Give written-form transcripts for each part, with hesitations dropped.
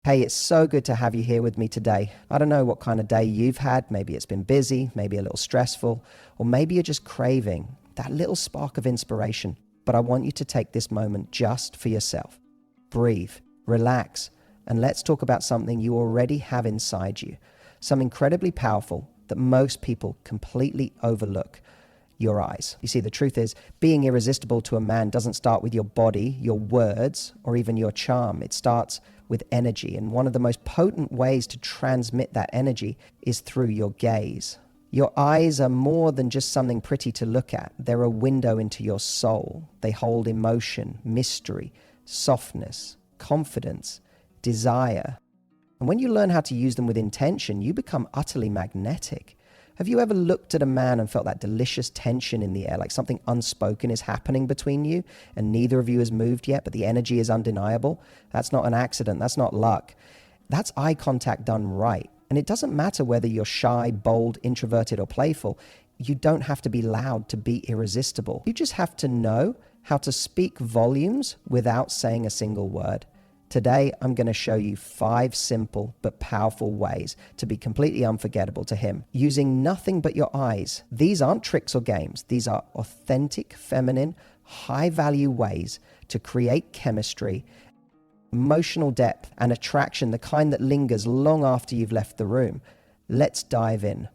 Hey, it's so good to have you here with me today. I don't know what kind of day you've had. Maybe it's been busy, maybe a little stressful, or maybe you're just craving that little spark of inspiration. But I want you to take this moment just for yourself. Breathe, relax, and let's talk about something you already have inside you. Something incredibly powerful that most people completely overlook. Your eyes. You see, the truth is, being irresistible to a man doesn't start with your body, your words, or even your charm. It starts with energy. And one of the most potent ways to transmit that energy is through your gaze. Your eyes are more than just something pretty to look at. They're a window into your soul. They hold emotion, mystery, softness, confidence, desire. And when you learn how to use them with intention, you become utterly magnetic. Have you ever looked at a man and felt that delicious tension in the air, like something unspoken is happening between you and neither of you has moved yet, but the energy is undeniable? That's not an accident. That's not luck. That's eye contact done right. And it doesn't matter whether you're shy, bold, introverted, or playful. You don't have to be loud to be irresistible. You just have to know how to speak volumes without saying a single word. Today, I'm going to show you 5 simple but powerful ways to be completely unforgettable to him, using nothing but your eyes. These aren't tricks or games. These are authentic, feminine, high-value ways to create chemistry, emotional depth, and attraction, the kind that lingers long after you've left the room. Let's dive in.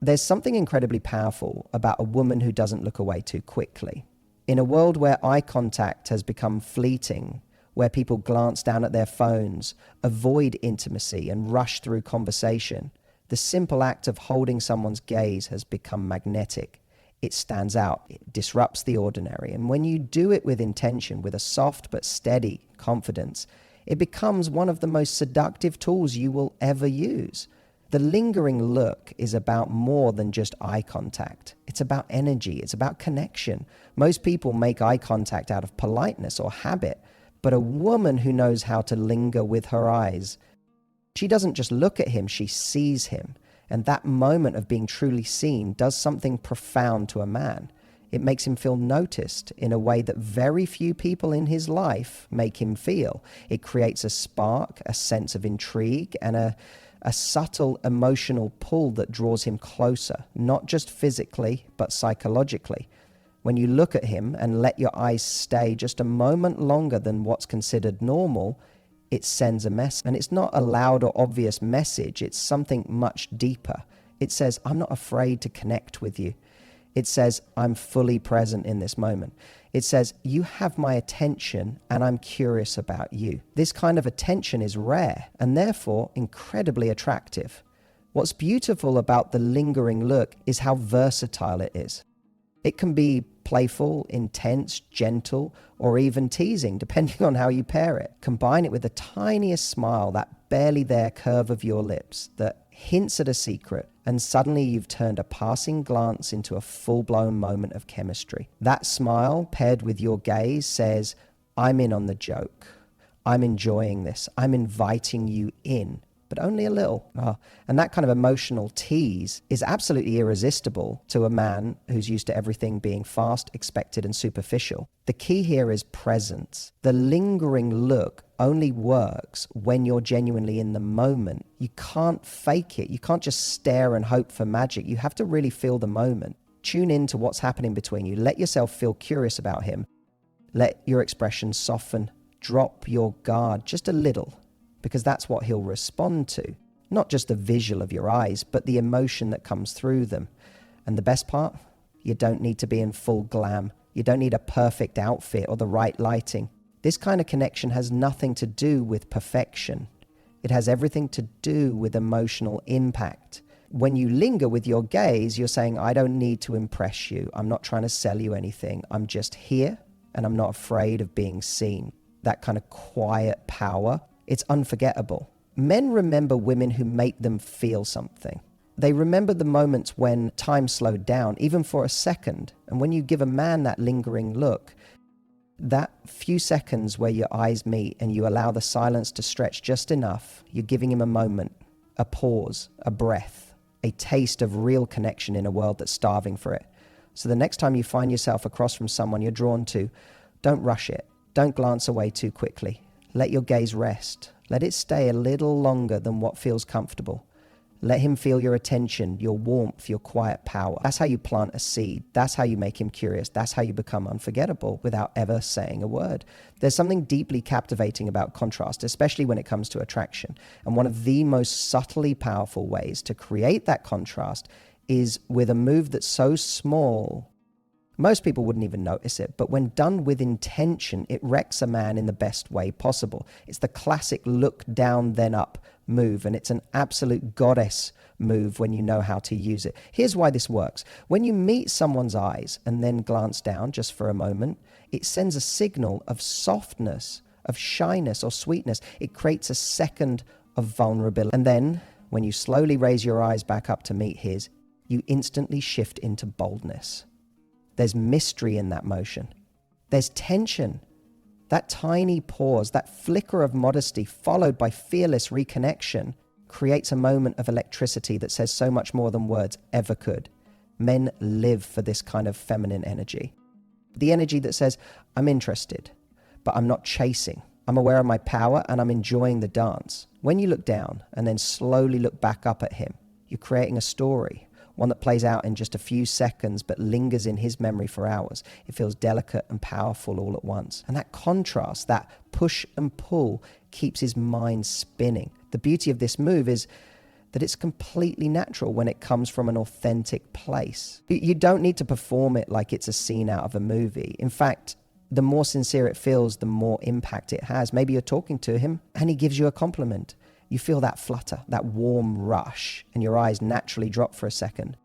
There's something incredibly powerful about a woman who doesn't look away too quickly. In a world where eye contact has become fleeting, where people glance down at their phones, avoid intimacy, and rush through conversation, the simple act of holding someone's gaze has become magnetic. It stands out, it disrupts the ordinary, and when you do it with intention, with a soft but steady confidence, it becomes one of the most seductive tools you will ever use. The lingering look is about more than just eye contact. It's about energy, it's about connection. Most people make eye contact out of politeness or habit, but a woman who knows how to linger with her eyes, she doesn't just look at him, she sees him. And that moment of being truly seen does something profound to a man. It makes him feel noticed in a way that very few people in his life make him feel. It creates a spark, a sense of intrigue, and a subtle emotional pull that draws him closer, not just physically, but psychologically. When you look at him and let your eyes stay just a moment longer than what's considered normal, it sends a message. And it's not a loud or obvious message. It's something much deeper. It says, I'm not afraid to connect with you. It says, I'm fully present in this moment. It says, you have my attention and I'm curious about you. This kind of attention is rare and therefore incredibly attractive. What's beautiful about the lingering look is how versatile it is. It can be playful, intense, gentle, or even teasing, depending on how you pair it. Combine it with the tiniest smile, that barely there curve of your lips that hints at a secret, and suddenly you've turned a passing glance into a full-blown moment of chemistry. That smile, paired with your gaze, says, I'm in on the joke. I'm enjoying this. I'm inviting you in. But only a little. And that kind of emotional tease is absolutely irresistible to a man who's used to everything being fast, expected, and superficial. The key here is presence. The lingering look only works when you're genuinely in the moment. You can't fake it. You can't just stare and hope for magic. You have to really feel the moment. Tune in to what's happening between you. Let yourself feel curious about him. Let your expression soften. Drop your guard just a little, because that's what he'll respond to. Not just the visual of your eyes, but the emotion that comes through them. And the best part? You don't need to be in full glam. You don't need a perfect outfit or the right lighting. This kind of connection has nothing to do with perfection. It has everything to do with emotional impact. When you linger with your gaze, you're saying, I don't need to impress you. I'm not trying to sell you anything. I'm just here and I'm not afraid of being seen. That kind of quiet power, it's unforgettable. Men remember women who make them feel something. They remember the moments when time slowed down, even for a second. And when you give a man that lingering look, that few seconds where your eyes meet and you allow the silence to stretch just enough, you're giving him a moment, a pause, a breath, a taste of real connection in a world that's starving for it. So the next time you find yourself across from someone you're drawn to, don't rush it. Don't glance away too quickly. Let your gaze rest. Let it stay a little longer than what feels comfortable. Let him feel your attention, your warmth, your quiet power. That's how you plant a seed. That's how you make him curious. That's how you become unforgettable without ever saying a word. There's something deeply captivating about contrast, especially when it comes to attraction. And one of the most subtly powerful ways to create that contrast is with a move that's so small, most people wouldn't even notice it, but when done with intention, it wrecks a man in the best way possible. It's the classic look down then up move, and it's an absolute goddess move when you know how to use it. Here's why this works. When you meet someone's eyes and then glance down just for a moment, it sends a signal of softness, of shyness or sweetness. It creates a second of vulnerability. And then when you slowly raise your eyes back up to meet his, you instantly shift into boldness. There's mystery in that motion. There's tension. That tiny pause, that flicker of modesty followed by fearless reconnection creates a moment of electricity that says so much more than words ever could. Men live for this kind of feminine energy. The energy that says, I'm interested, but I'm not chasing. I'm aware of my power and I'm enjoying the dance. When you look down and then slowly look back up at him, you're creating a story. One that plays out in just a few seconds but lingers in his memory for hours. It feels delicate and powerful all at once. And that contrast, that push and pull, keeps his mind spinning. The beauty of this move is that it's completely natural when it comes from an authentic place. You don't need to perform it like it's a scene out of a movie. In fact, the more sincere it feels, the more impact it has. Maybe you're talking to him and he gives you a compliment. You feel that flutter, that warm rush, and your eyes naturally drop for a second.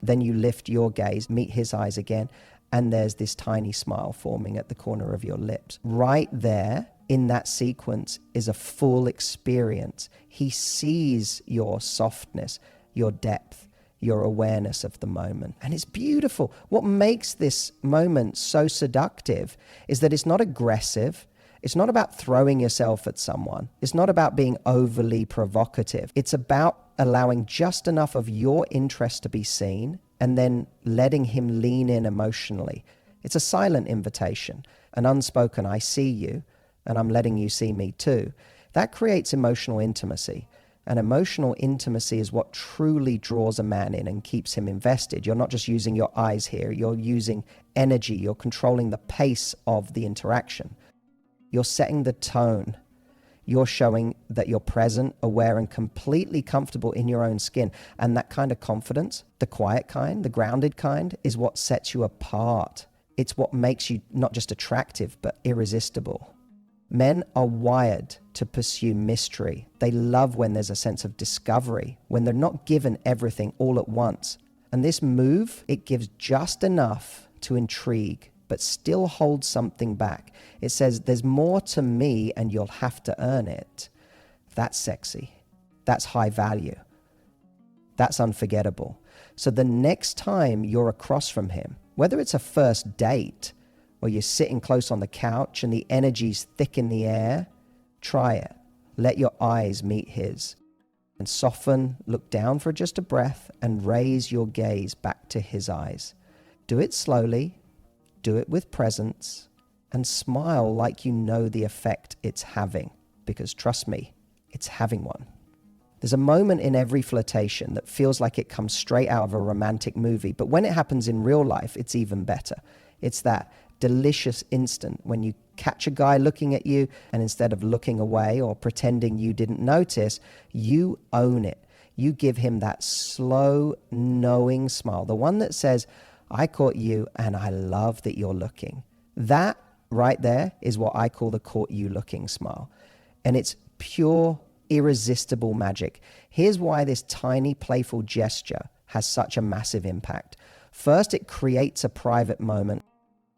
Then you lift your gaze, meet his eyes again, and there's this tiny smile forming at the corner of your lips. Right there, in that sequence, is a full experience. He sees your softness, your depth, your awareness of the moment. And it's beautiful. What makes this moment so seductive is that it's not aggressive. It's not about throwing yourself at someone. It's not about being overly provocative. It's about allowing just enough of your interest to be seen and then letting him lean in emotionally. It's a silent invitation, an unspoken, I see you, and I'm letting you see me too. That creates emotional intimacy. And emotional intimacy is what truly draws a man in and keeps him invested. You're not just using your eyes here. You're using energy. You're controlling the pace of the interaction. You're setting the tone. You're showing that you're present, aware, and completely comfortable in your own skin. And that kind of confidence, the quiet kind, the grounded kind, is what sets you apart. It's what makes you not just attractive, but irresistible. Men are wired to pursue mystery. They love when there's a sense of discovery, when they're not given everything all at once. And this move, it gives just enough to intrigue, but still hold something back. It says, there's more to me and you'll have to earn it. That's sexy. That's high value. That's unforgettable. So the next time you're across from him, whether it's a first date or you're sitting close on the couch and the energy's thick in the air, try it. Let your eyes meet his. And soften, look down for just a breath, and raise your gaze back to his eyes. Do it slowly. Do it with presence, and smile like you know the effect it's having, because trust me, it's having one. There's a moment in every flirtation that feels like it comes straight out of a romantic movie, but when it happens in real life, it's even better. It's that delicious instant when you catch a guy looking at you, and instead of looking away or pretending you didn't notice, you own it. You give him that slow, knowing smile, the one that says, I caught you and I love that you're looking. That right there is what I call the caught you looking smile. And it's pure, irresistible magic. Here's why this tiny, playful gesture has such a massive impact. First, it creates a private moment.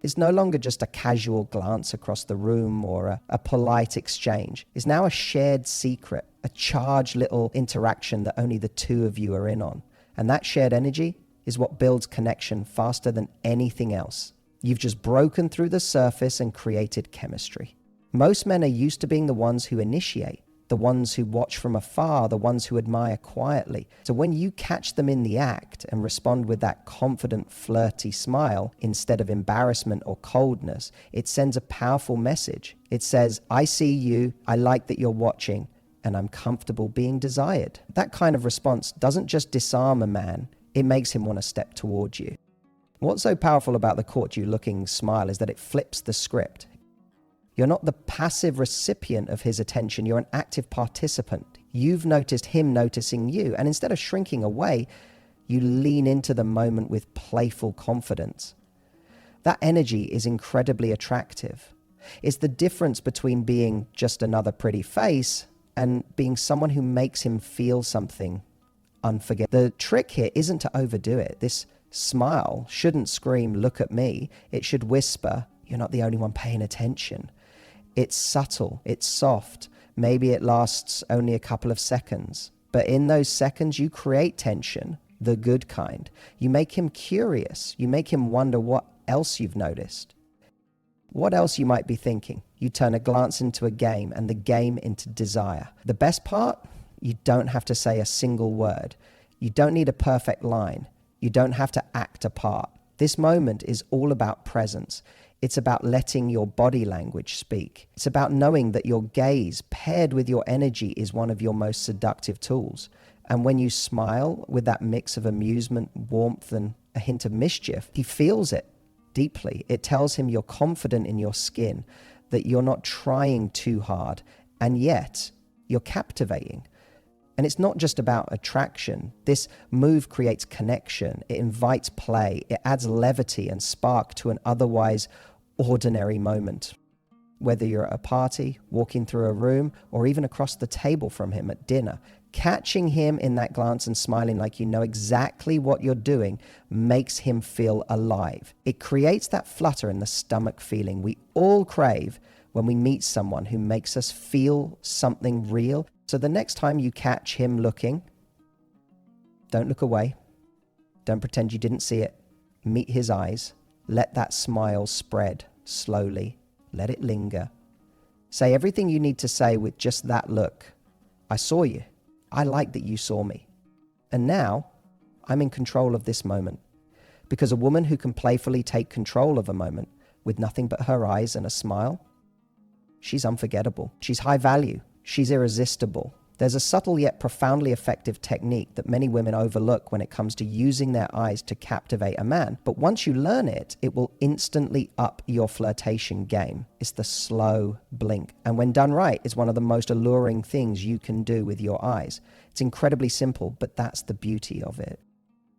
It's no longer just a casual glance across the room or a polite exchange. It's now a shared secret, a charged little interaction that only the two of you are in on. And that shared energy is what builds connection faster than anything else. You've just broken through the surface and created chemistry. Most men are used to being the ones who initiate. the ones who watch from afar, the ones who admire quietly. So when you catch them in the act and respond with that confident, flirty smile instead of embarrassment or coldness, it sends a powerful message. It says, I see you, I like that you're watching, and I'm comfortable being desired. That kind of response doesn't just disarm a man, it makes him want to step towards you. What's so powerful about the caught you looking smile is that it flips the script. You're not the passive recipient of his attention, you're an active participant. You've noticed him noticing you, and instead of shrinking away, you lean into the moment with playful confidence. That energy is incredibly attractive. It's the difference between being just another pretty face and being someone who makes him feel something unforgettable. The trick here isn't to overdo it. This smile shouldn't scream, look at me. It should whisper, you're not the only one paying attention. It's subtle, it's soft. Maybe it lasts only a couple of seconds. But in those seconds, you create tension, the good kind. You make him curious. You make him wonder what else you've noticed. What else you might be thinking. You turn a glance into a game and the game into desire. The best part? You don't have to say a single word. You don't need a perfect line. You don't have to act a part. This moment is all about presence. It's about letting your body language speak. It's about knowing that your gaze paired with your energy is one of your most seductive tools. And when you smile with that mix of amusement, warmth, and a hint of mischief, he feels it deeply. It tells him you're confident in your skin, that you're not trying too hard, and yet you're captivating. And it's not just about attraction. This move creates connection. It invites play. It adds levity and spark to an otherwise ordinary moment. Whether you're at a party, walking through a room, or even across the table from him at dinner, catching him in that glance and smiling like you know exactly what you're doing makes him feel alive. It creates that flutter in the stomach feeling we all crave when we meet someone who makes us feel something real. So the next time you catch him looking, don't look away. Don't pretend you didn't see it. Meet his eyes. Let that smile spread slowly. Let it linger. Say everything you need to say with just that look. I saw you. I like that you saw me. And now I'm in control of this moment. Because a woman who can playfully take control of a moment with nothing but her eyes and a smile, she's unforgettable. She's high value. She's irresistible. There's a subtle yet profoundly effective technique that many women overlook when it comes to using their eyes to captivate a man. But once you learn it, it will instantly up your flirtation game. It's the slow blink. And when done right, it's one of the most alluring things you can do with your eyes. It's incredibly simple, but that's the beauty of it.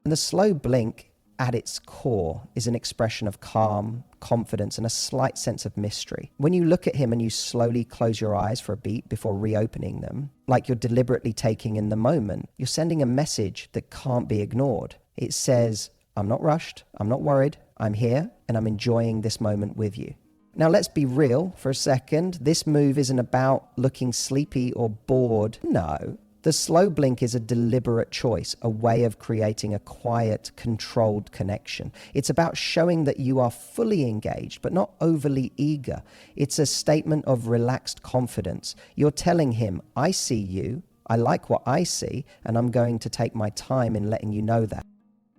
And the slow blink at its core is an expression of calm, confidence, and a slight sense of mystery. When you look at him and you slowly close your eyes for a beat before reopening them, like you're deliberately taking in the moment, you're sending a message that can't be ignored. It says, I'm not rushed, I'm not worried, I'm here, and I'm enjoying this moment with you. Now let's be real for a second. This move isn't about looking sleepy or bored. No. The slow blink is a deliberate choice, a way of creating a quiet, controlled connection. It's about showing that you are fully engaged, but not overly eager. It's a statement of relaxed confidence. You're telling him, I see you, I like what I see, and I'm going to take my time in letting you know that.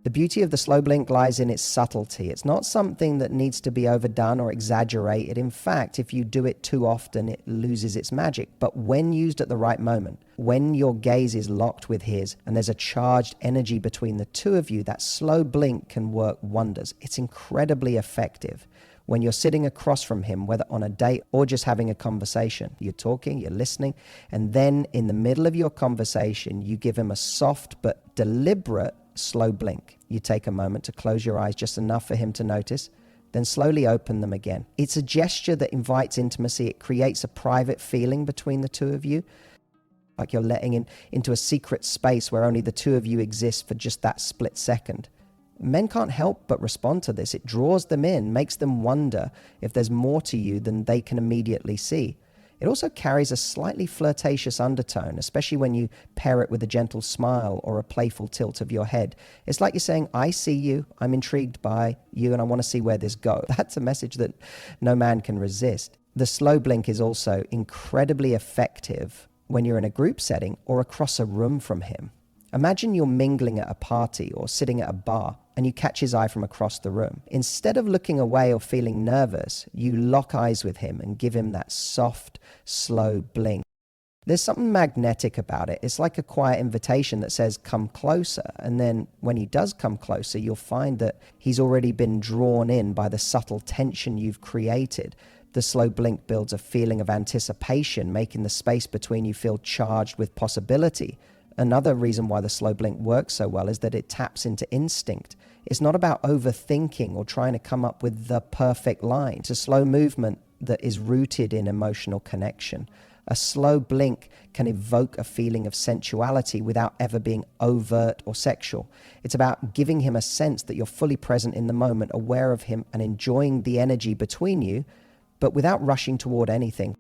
The beauty of the slow blink lies in its subtlety. It's not something that needs to be overdone or exaggerated. In fact, if you do it too often, it loses its magic. But when used at the right moment, when your gaze is locked with his and there's a charged energy between the two of you, that slow blink can work wonders. It's incredibly effective. When you're sitting across from him, whether on a date or just having a conversation, you're talking, you're listening, and then in the middle of your conversation, you give him a soft but deliberate slow blink. You take a moment to close your eyes just enough for him to notice, then slowly open them again. It's a gesture that invites intimacy. It creates a private feeling between the two of you, like you're letting into a secret space where only the two of you exist for just that split second. Men can't help but respond to this. It draws them in, makes them wonder if there's more to you than they can immediately see. It also carries a slightly flirtatious undertone, especially when you pair it with a gentle smile or a playful tilt of your head. It's like you're saying, I see you, I'm intrigued by you, and I want to see where this goes. That's a message that no man can resist. The slow blink is also incredibly effective when you're in a group setting or across a room from him. Imagine you're mingling at a party or sitting at a bar and you catch his eye from across the room. Instead of looking away or feeling nervous, you lock eyes with him and give him that soft, slow blink. There's something magnetic about it. It's like a quiet invitation that says, come closer. And then when he does come closer, you'll find that he's already been drawn in by the subtle tension you've created. The slow blink builds a feeling of anticipation, making the space between you feel charged with possibility. Another reason why the slow blink works so well is that it taps into instinct. It's not about overthinking or trying to come up with the perfect line. It's a slow movement that is rooted in emotional connection. A slow blink can evoke a feeling of sensuality without ever being overt or sexual. It's about giving him a sense that you're fully present in the moment, aware of him and enjoying the energy between you, but without rushing toward anything.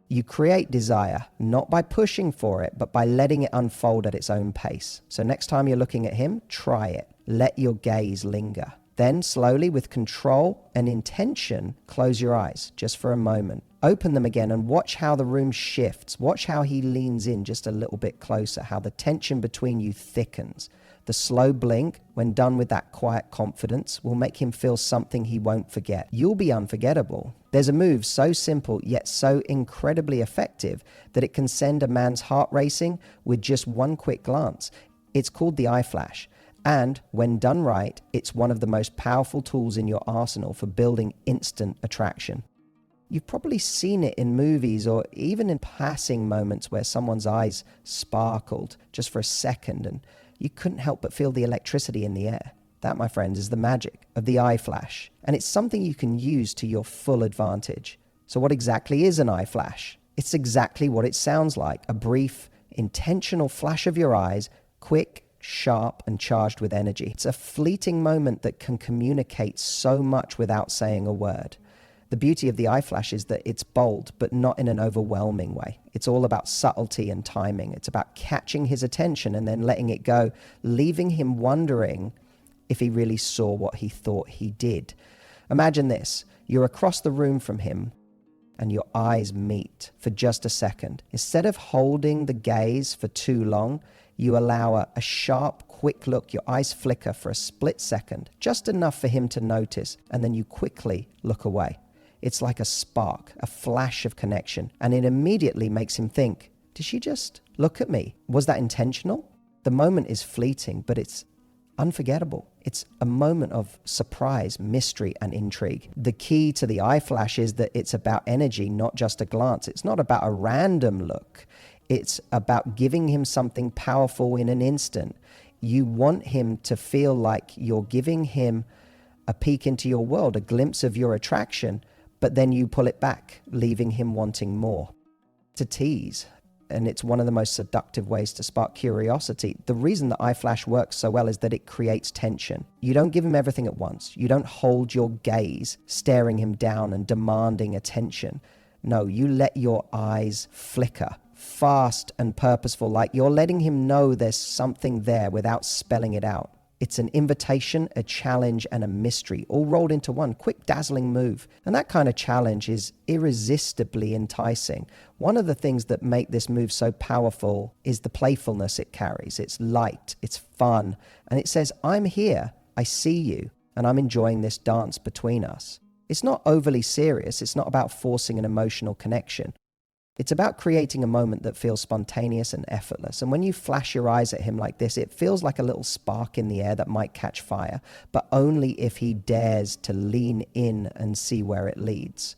You create desire, not by pushing for it, but by letting it unfold at its own pace. So next time you're looking at him, try it. Let your gaze linger. Then slowly, with control and intention, close your eyes just for a moment. Open them again and watch how the room shifts. Watch how he leans in just a little bit closer, how the tension between you thickens. The slow blink, when done with that quiet confidence, will make him feel something he won't forget. You'll be unforgettable. There's a move so simple yet so incredibly effective that it can send a man's heart racing with just one quick glance. It's called the eye flash. And when done right, it's one of the most powerful tools in your arsenal for building instant attraction. You've probably seen it in movies or even in passing moments where someone's eyes sparkled just for a second and you couldn't help but feel the electricity in the air. That, my friends, is the magic of the eye flash. And it's something you can use to your full advantage. So what exactly is an eye flash? It's exactly what it sounds like. A brief, intentional flash of your eyes, quick, sharp, and charged with energy. It's a fleeting moment that can communicate so much without saying a word. The beauty of the eye flash is that it's bold, but not in an overwhelming way. It's all about subtlety and timing. It's about catching his attention and then letting it go, leaving him wondering if he really saw what he thought he did. Imagine this. You're across the room from him and your eyes meet for just a second. Instead of holding the gaze for too long, you allow a sharp, quick look. Your eyes flicker for a split second, just enough for him to notice, and then you quickly look away. It's like a spark, a flash of connection, and it immediately makes him think, did she just look at me? Was that intentional? The moment is fleeting, but it's unforgettable. It's a moment of surprise, mystery, and intrigue. The key to the eye flash is that it's about energy, not just a glance. It's not about a random look. It's about giving him something powerful in an instant. You want him to feel like you're giving him a peek into your world, a glimpse of your attraction, but then you pull it back, leaving him wanting more. To tease, and it's one of the most seductive ways to spark curiosity. The reason the eye flash works so well is that it creates tension. You don't give him everything at once. You don't hold your gaze, staring him down and demanding attention. No, you let your eyes flicker, fast and purposeful, like you're letting him know there's something there without spelling it out. It's an invitation, a challenge, and a mystery, all rolled into one quick, dazzling move. And that kind of challenge is irresistibly enticing. One of the things that make this move so powerful is the playfulness it carries. It's light, it's fun, and it says, I'm here, I see you, and I'm enjoying this dance between us. It's not overly serious. It's not about forcing an emotional connection. It's about creating a moment that feels spontaneous and effortless. And when you flash your eyes at him like this, it feels like a little spark in the air that might catch fire, but only if he dares to lean in and see where it leads.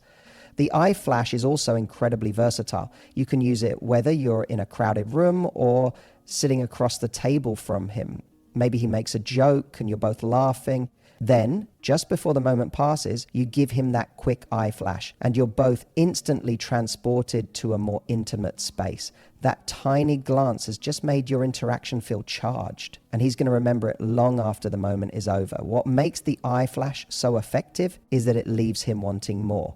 The eye flash is also incredibly versatile. You can use it whether you're in a crowded room or sitting across the table from him. Maybe he makes a joke and you're both laughing. Then, just before the moment passes, you give him that quick eye flash and you're both instantly transported to a more intimate space. That tiny glance has just made your interaction feel charged, and he's going to remember it long after the moment is over. What makes the eye flash so effective is that it leaves him wanting more.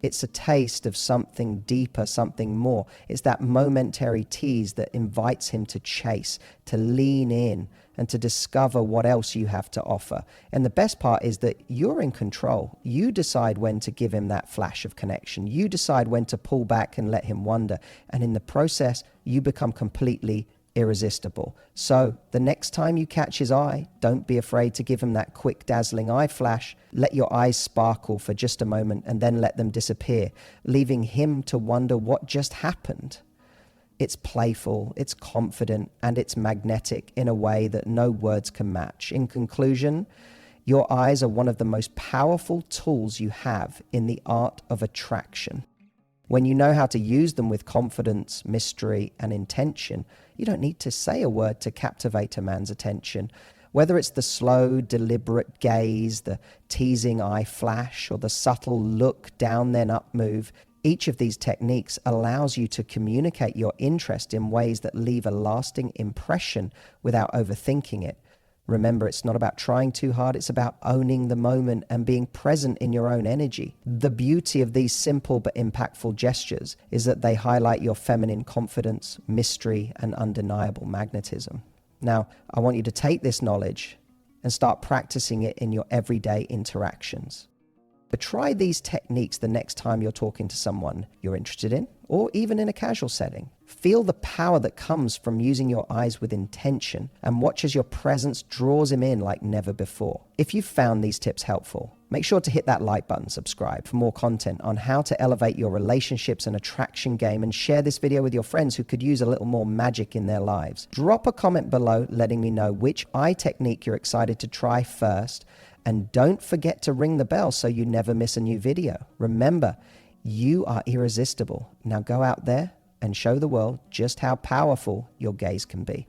It's a taste of something deeper, something more. It's that momentary tease that invites him to chase, to lean in, and to discover what else you have to offer. And the best part is that you're in control. You decide when to give him that flash of connection. You decide when to pull back and let him wander. And in the process, you become completely irresistible. So the next time you catch his eye, don't be afraid to give him that quick, dazzling eye flash. Let your eyes sparkle for just a moment and then let them disappear, leaving him to wonder what just happened. It's playful, it's confident, and it's magnetic in a way that no words can match. In conclusion, your eyes are one of the most powerful tools you have in the art of attraction. When you know how to use them with confidence, mystery, and intention, you don't need to say a word to captivate a man's attention. Whether it's the slow, deliberate gaze, the teasing eye flash, or the subtle look down then up move, each of these techniques allows you to communicate your interest in ways that leave a lasting impression without overthinking it. Remember, it's not about trying too hard, it's about owning the moment and being present in your own energy. The beauty of these simple but impactful gestures is that they highlight your feminine confidence, mystery, and undeniable magnetism. Now, I want you to take this knowledge and start practicing it in your everyday interactions. But try these techniques the next time you're talking to someone you're interested in, or even in a casual setting. Feel the power that comes from using your eyes with intention and watch as your presence draws him in like never before. If you found these tips helpful, make sure to hit that like button, subscribe for more content on how to elevate your relationships and attraction game, and share this video with your friends who could use a little more magic in their lives. Drop a comment below letting me know which eye technique you're excited to try first, and don't forget to ring the bell so you never miss a new video. Remember, you are irresistible. Now go out there and show the world just how powerful your gaze can be.